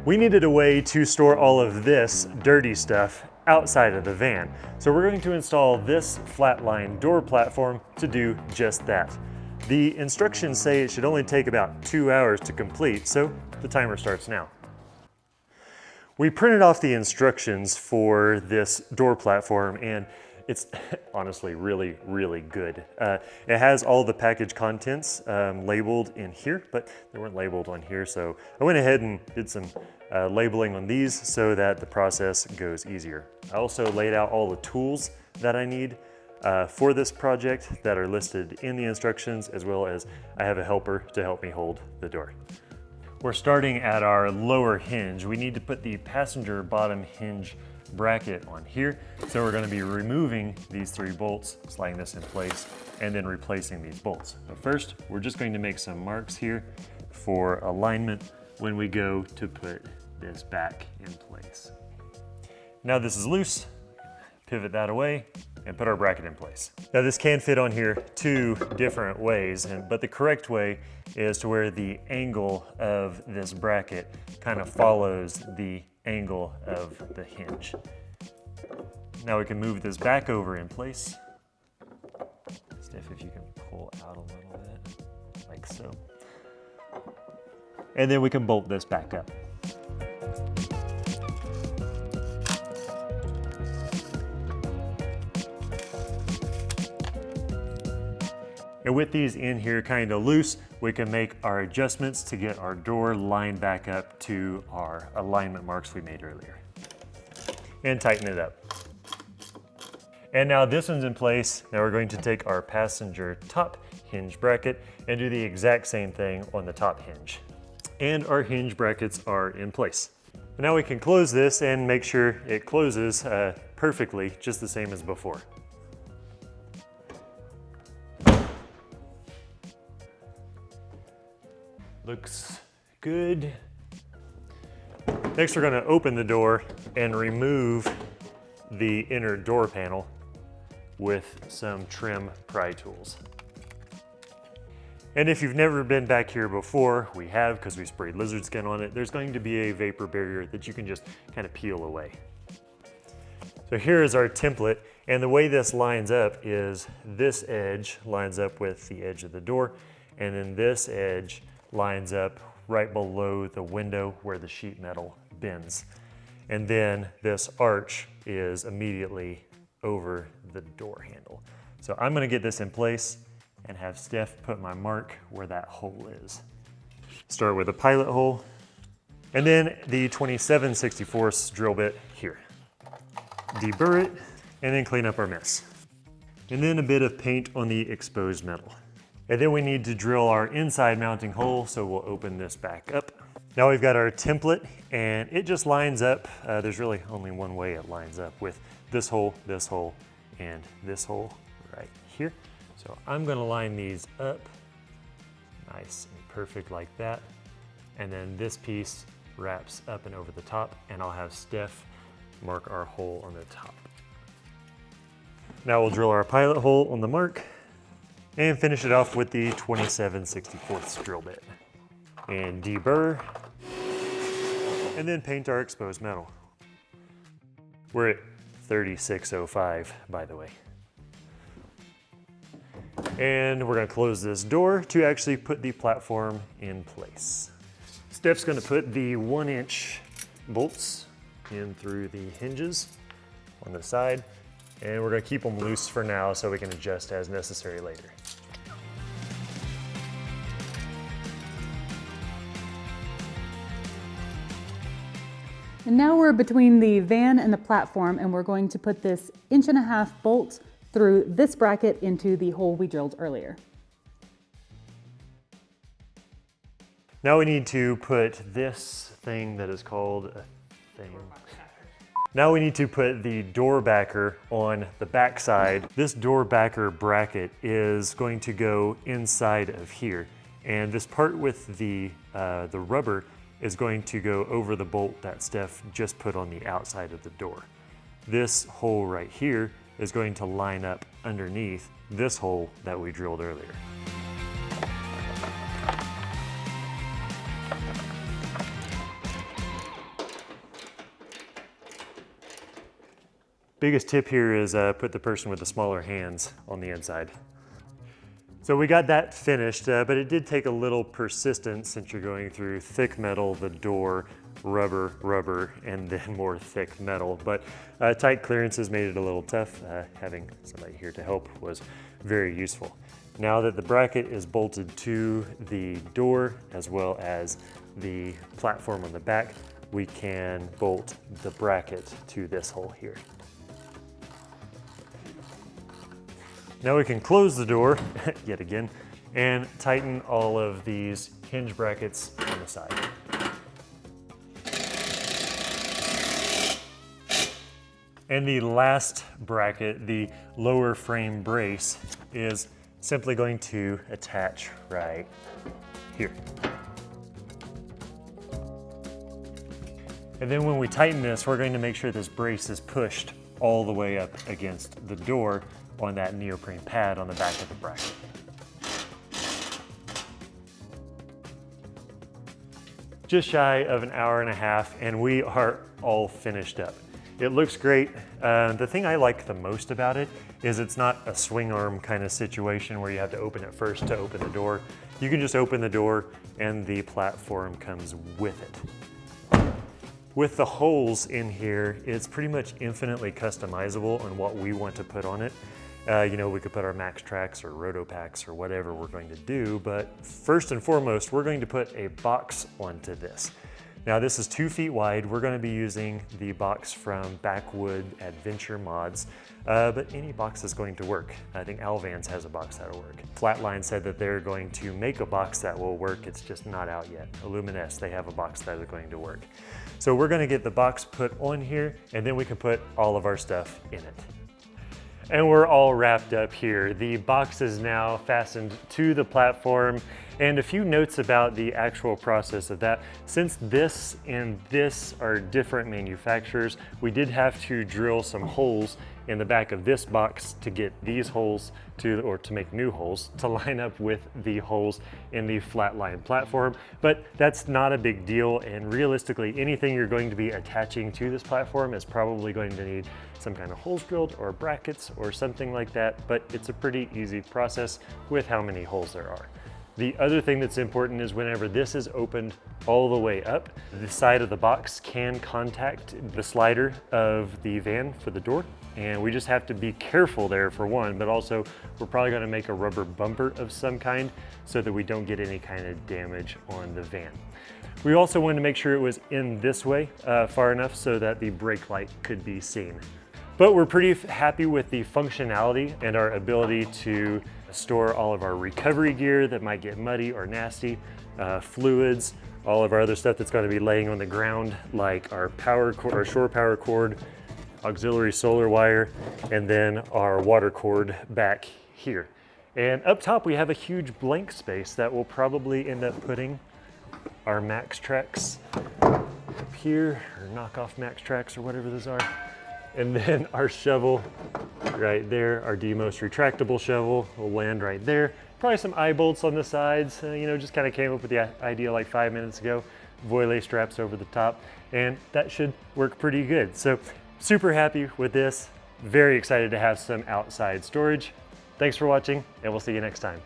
We needed a way to store all of this dirty stuff outside of the van. So we're going to install this Flatline door platform to do just that. The instructions say it should only take about 2 hours to complete, so the timer starts now. We printed off the instructions for this door platform, and it's honestly really, really good. It has all the package contents labeled in here, but they weren't labeled on here, so I went ahead and did some labeling on these so that the process goes easier. I also laid out all the tools that I need for this project that are listed in the instructions, as well as I have a helper to help me hold the door. We're starting at our lower hinge. We need to put the passenger bottom hinge bracket on here. So we're going to be removing these 3 bolts, sliding this in place, and then replacing these bolts. But first, we're just going to make some marks here for alignment when we go to put this back in place. Now this is loose, pivot that away, and put our bracket in place. Now this can fit on here 2 different ways, but the correct way is to where the angle of this bracket kind of follows the angle of the hinge. Now we can move this back over in place. Steph, if you can pull out a little bit, like so. And then we can bolt this back up. And with these in here kind of loose, we can make our adjustments to get our door lined back up to our alignment marks we made earlier. And tighten it up. And now this one's in place. Now we're going to take our passenger top hinge bracket and do the exact same thing on the top hinge. And our hinge brackets are in place. Now we can close this and make sure it closes perfectly, just the same as before. Looks good. Next, we're going to open the door and remove the inner door panel with some trim pry tools. And if you've never been back here before, we have, because we sprayed lizard skin on it, there's going to be a vapor barrier that you can just kind of peel away. So here is our template, and the way this lines up is this edge lines up with the edge of the door, and then this edge lines up right below the window where the sheet metal bends. And then this arch is immediately over the door handle. So I'm gonna get this in place and have Steph put my mark where that hole is. Start with a pilot hole, and then the 27/64 drill bit here. Deburr it, and then clean up our mess. And then a bit of paint on the exposed metal. And then we need to drill our inside mounting hole, so we'll open this back up. Now we've got our template, and it just lines up. There's really only one way it lines up, with this hole, and this hole right here. So I'm gonna line these up nice and perfect like that. And then this piece wraps up and over the top, and I'll have Steph mark our hole on the top. Now we'll drill our pilot hole on the mark and finish it off with the 27/64 drill bit. And deburr, and then paint our exposed metal. We're at 3605, by the way. And we're gonna close this door to actually put the platform in place. Steph's gonna put the 1-inch bolts in through the hinges on the side, and we're gonna keep them loose for now so we can adjust as necessary later. And now we're between the van and the platform, and we're going to put this 1.5 bolt through this bracket into the hole we drilled earlier. Now we need to put this thing that is called a thing. Now we need to put the door backer on the back side. This door backer bracket is going to go inside of here, and this part with the rubber is going to go over the bolt that Steph just put on the outside of the door. This hole right here is going to line up underneath this hole that we drilled earlier. Biggest tip here is put the person with the smaller hands on the inside. So we got that finished, but it did take a little persistence since you're going through thick metal, the door, rubber, and then more thick metal. But tight clearances made it a little tough. Having somebody here to help was very useful. Now that the bracket is bolted to the door as well as the platform on the back, we can bolt the bracket to this hole here. Now we can close the door, yet again, and tighten all of these hinge brackets on the side. And the last bracket, the lower frame brace, is simply going to attach right here. And then when we tighten this, we're going to make sure this brace is pushed all the way up against the door on that neoprene pad on the back of the bracket. Just shy of an hour and a half, and we are all finished up. It looks great. The thing I like the most about it is it's not a swing arm kind of situation where you have to open it first to open the door. You can just open the door and the platform comes with it. With the holes in here, it's pretty much infinitely customizable on what we want to put on it. You know, we could put our MaxTrax or Rotopacks or whatever we're going to do, but first and foremost, we're going to put a box onto this. Now this is 2 feet wide. We're going to be using the box from Backwood Adventure Mods, but any box is going to work. I think Alvans has a box that'll work. Flatline said that they're going to make a box that will work. It's just not out yet. Illumines, they have a box that is going to work. So we're going to get the box put on here, and then we can put all of our stuff in it. And we're all wrapped up here. The box is now fastened to the platform, and a few notes about the actual process of that. Since this and this are different manufacturers, we did have to drill some holes in the back of this box to get these holes to make new holes to line up with the holes in the Flatline platform. But that's not a big deal, and realistically, anything you're going to be attaching to this platform is probably going to need some kind of holes drilled or brackets or something like that, but it's a pretty easy process with how many holes there are. The other thing that's important is whenever this is opened all the way up, the side of the box can contact the slider of the van for the door. And we just have to be careful there for one, but also we're probably gonna make a rubber bumper of some kind so that we don't get any kind of damage on the van. We also wanted to make sure it was in this way far enough so that the brake light could be seen. But we're pretty happy with the functionality and our ability to store all of our recovery gear that might get muddy or nasty, fluids, all of our other stuff that's going to be laying on the ground, like our power cord, our shore power cord, auxiliary solar wire, and then our water cord back here. And up top we have a huge blank space that we'll probably end up putting our MaxTrax up here, or knockoff MaxTrax or whatever those are. And then our shovel right there, our DMOS retractable shovel will land right there. Probably some eye bolts on the sides, you know, just kind of came up with the idea like 5 minutes ago. Voile straps over the top, and that should work pretty good. So super happy with this. Very excited to have some outside storage. Thanks for watching, and we'll see you next time.